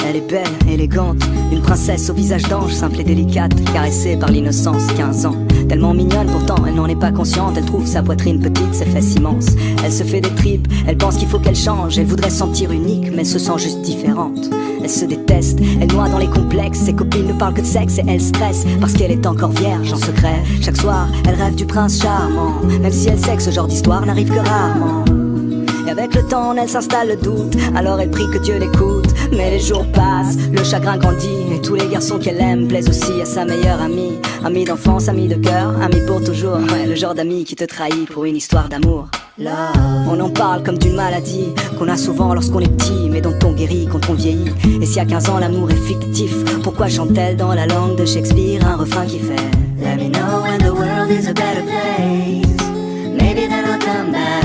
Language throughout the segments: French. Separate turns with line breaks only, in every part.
Elle est belle, élégante, une princesse au visage d'ange, simple et délicate, caressée par l'innocence, 15 ans. Tellement mignonne pourtant, elle n'en est pas consciente. Elle trouve sa poitrine petite, ses fesses immenses. Elle se fait des tripes, elle pense qu'il faut qu'elle change. Elle voudrait se sentir unique, mais elle se sent juste différente. Elle se déteste, elle noie dans les complexes. Ses copines ne parlent que de sexe et elle stresse parce qu'elle est encore vierge en secret. Chaque soir, elle rêve du prince charmant, même si elle sait que ce genre d'histoire n'arrive que rarement. Et avec le temps en elle s'installe le doute, alors elle prie que Dieu l'écoute. Mais les jours passent, le chagrin grandit, et tous les garçons qu'elle aime plaisent aussi à sa meilleure amie. Amie d'enfance, amie de cœur, amie pour toujours. Ouais, le genre d'ami qui te trahit pour une histoire d'amour. Love. On en parle comme d'une maladie qu'on a souvent lorsqu'on est petit, mais dont on guérit quand on vieillit. Et si à 15 ans l'amour est fictif, pourquoi chante-t-elle dans la langue de Shakespeare un refrain qui fait Let me know when the world is a better place. Maybe then I'll come back.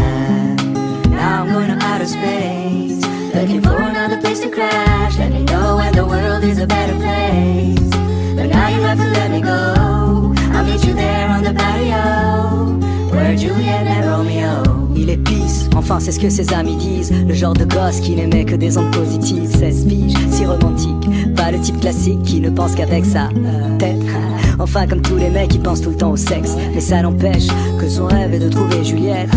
Now I'm going to outer space, looking for another place to crash. Let me know when the world is a better place. But now you have to let me go. I'll meet you there on the patio, where Juliet met Romeo. Il est peace, enfin c'est ce que ses amis disent. Le genre de gosse qui n'aimait que des ondes positives. 16 piges, si romantique, pas le type classique qui ne pense qu'avec sa tête. Enfin comme tous les mecs qui pensent tout le temps au sexe. Mais ça n'empêche que son rêve est de trouver Juliette.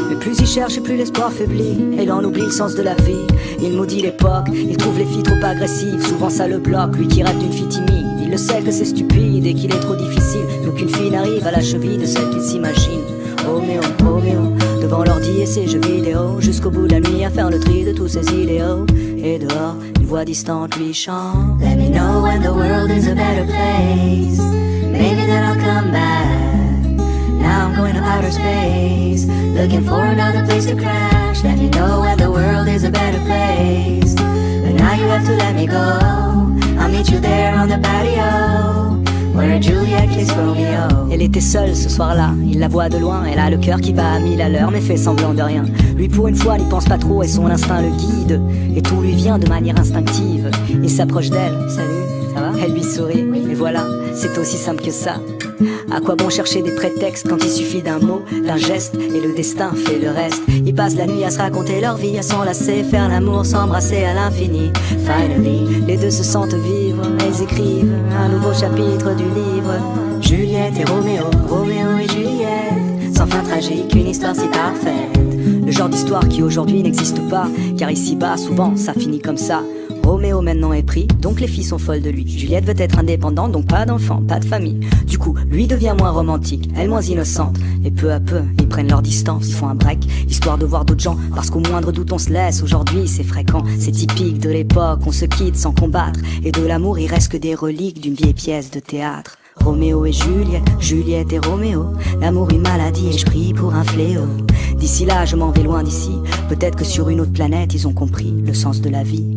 Mais plus il cherche et plus l'espoir faiblit, et il en oublie le sens de la vie. Il maudit l'époque, il trouve les filles trop agressives. Souvent ça le bloque, lui qui rêve d'une fille timide. Il le sait que c'est stupide et qu'il est trop difficile, qu'aucune fille n'arrive à la cheville de celle qu'il s'imagine. Roméo, Roméo, devant l'ordi et ses jeux vidéo, jusqu'au bout de la nuit à faire le tri de tous ses idéaux. Et dehors, une voix distante lui chante Let me know when the world is a better place. Maybe then I'll come back. Now I'm going to outer space, looking for another place to crash. Let me know when the world is a better place. But now you have to let me go. I'll meet you there on the patio, where Juliet kissed Romeo. Elle était seule ce soir-là, il la voit de loin. Elle a le cœur qui bat à 1000 à l'heure, mais fait semblant de rien. Lui pour une fois n'y pense pas trop et son instinct le guide. Et tout lui vient de manière instinctive. Il s'approche d'elle, salut, ça va? Elle lui sourit, et voilà, c'est aussi simple que ça. À quoi bon chercher des prétextes quand il suffit d'un mot, d'un geste, et le destin fait le reste. Ils passent la nuit à se raconter leur vie, à s'enlacer, faire l'amour, s'embrasser à l'infini. Finally, les deux se sentent vivre, ils écrivent un nouveau chapitre du livre. Juliette et Roméo, Roméo et Juliette, sans fin tragique, une histoire si parfaite. Le genre d'histoire qui aujourd'hui n'existe pas, car ici-bas, souvent, ça finit comme ça. Roméo maintenant est pris, donc les filles sont folles de lui. Juliette veut être indépendante, donc pas d'enfant, pas de famille. Du coup, lui devient moins romantique, elle moins innocente. Et peu à peu, ils prennent leur distance, ils font un break, histoire de voir d'autres gens. Parce qu'au moindre doute on se laisse, aujourd'hui c'est fréquent. C'est typique de l'époque, on se quitte sans combattre. Et de l'amour il reste que des reliques d'une vieille pièce de théâtre. Roméo et Juliette, Juliette et Roméo. L'amour une maladie et je prie pour un fléau. D'ici là je m'en vais loin d'ici. Peut-être que sur une autre planète ils ont compris le sens de la vie.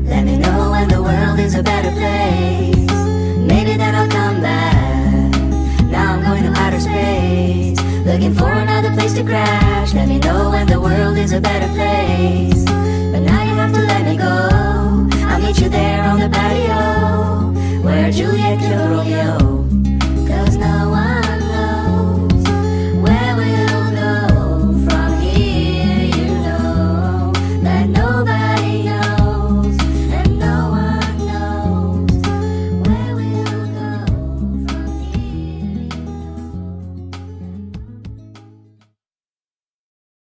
Let me know when the world is a better place. Maybe then I'll come back. Now I'm going to outer space, looking for another place to crash. Let me know when the world is a better place.